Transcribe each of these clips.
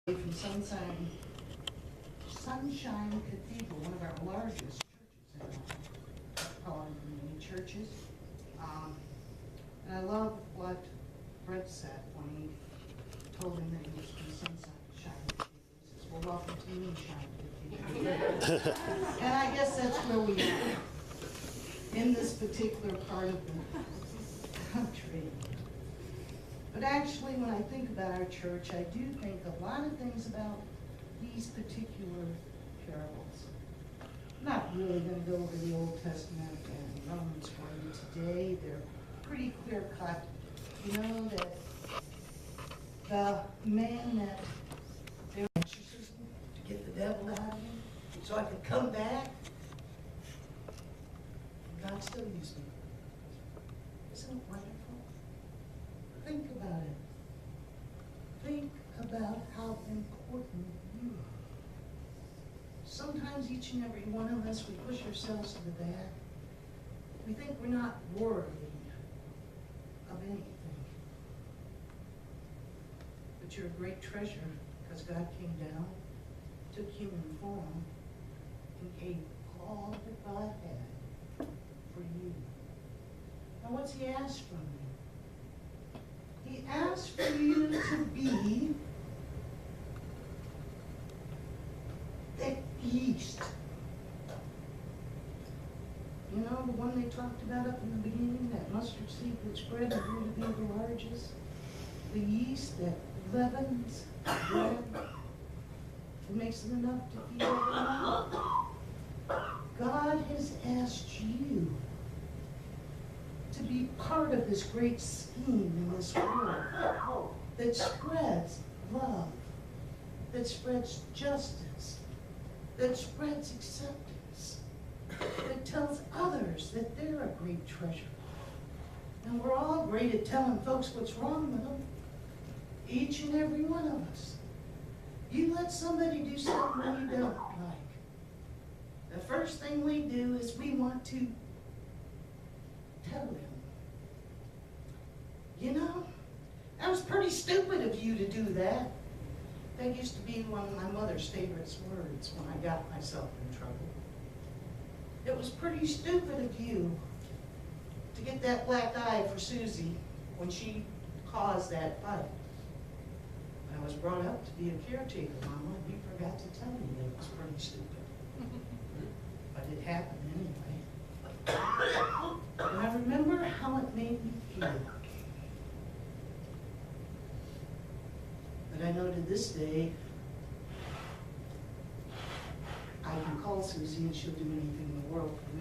From Sunshine Cathedral, one of our largest churches in many churches. And I love what Brett said when he told him that he was from Sunshine Cathedral. He says, well, welcome to Moonshine Cathedral. And I guess that's where we are in this particular part of the country. But actually, when I think about our church, I do think a lot of things about these particular parables. I'm not really going to go over the Old Testament and Romans for you today. They're pretty clear cut. You know that the man that did exorcism to get the devil out of him so I could come back, God still used me. Isn't it wonderful? Think about it. Think about how important you are. Sometimes each and every one of us, we push ourselves to the back. We think we're not worthy of anything. But you're a great treasure because God came down, took human form, and gave all that God had for you. Now what's He asked from you? He asked for you to be that yeast. You know, the one they talked about up in the beginning, that mustard seed that spread and grew to be the largest. The yeast that leavens bread and makes it enough to feed everyone. God has asked you to be part of this great scheme in this world that spreads love, that spreads justice, that spreads acceptance, that tells others that they're a great treasure. And we're all great at telling folks what's wrong with them, each and every one of us. You let somebody do something you don't like. The first thing we do is we want to tell them, you know, that was pretty stupid of you to do that. That used to be one of my mother's favorite words when I got myself in trouble. It was pretty stupid of you to get that black eye for Susie when she caused that fight. I was brought up to be a caretaker, Mama, and you forgot to tell me that it was pretty stupid. But it happened anyway. And I remember how it made me feel. But I know to this day, I can call Susie and she'll do anything in the world for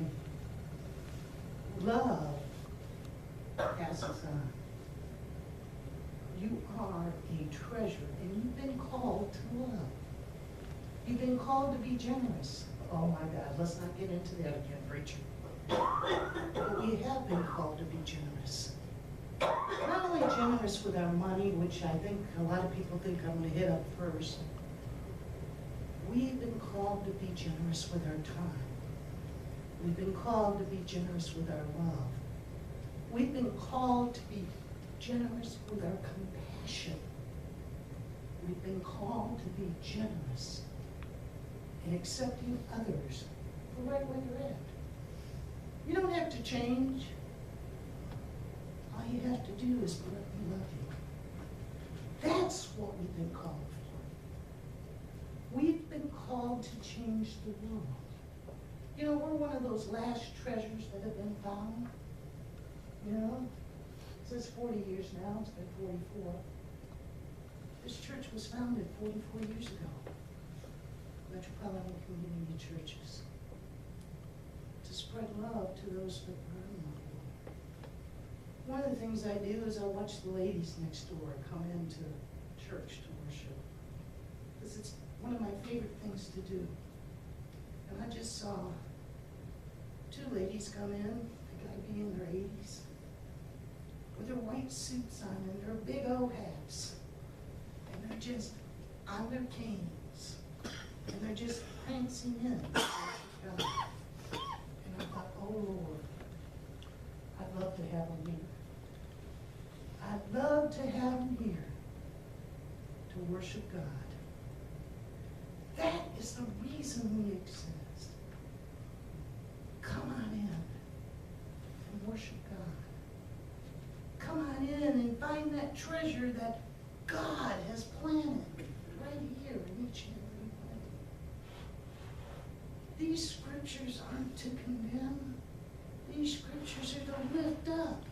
me. Love passes on. You are a treasure, and you've been called to love. You've been called to be generous. Oh my God, let's not get into that again, preacher. But we have been called to be generous. Not only generous with our money, which I think a lot of people think I'm going to hit up first. We've been called to be generous with our time. We've been called to be generous with our love. We've been called to be generous with our compassion. We've been called to be generous in accepting others for right where they're at. You don't have to change. All you have to do is let me love you. That's what we've been called for. We've been called to change the world. You know, we're one of those last treasures that have been found. You know, it says 40 years now, it's been 44. This church was founded 44 years ago. Metropolitan Community Churches. To spread love to those that are unloved. One of the things I do is I watch the ladies next door come into church to worship. Because it's one of my favorite things to do. And I just saw two ladies come in, they gotta be in their 80s, with their white suits on and their big old hats. And they're just on their canes. And they're just prancing in. And I thought, oh Lord, I'd love to have them here. I'd love to have them here to worship God. is the reason we exist. Come on in and worship God. Come on in and find that treasure that God has planted right here in each and every one. These scriptures aren't to condemn. These scriptures are to lift up.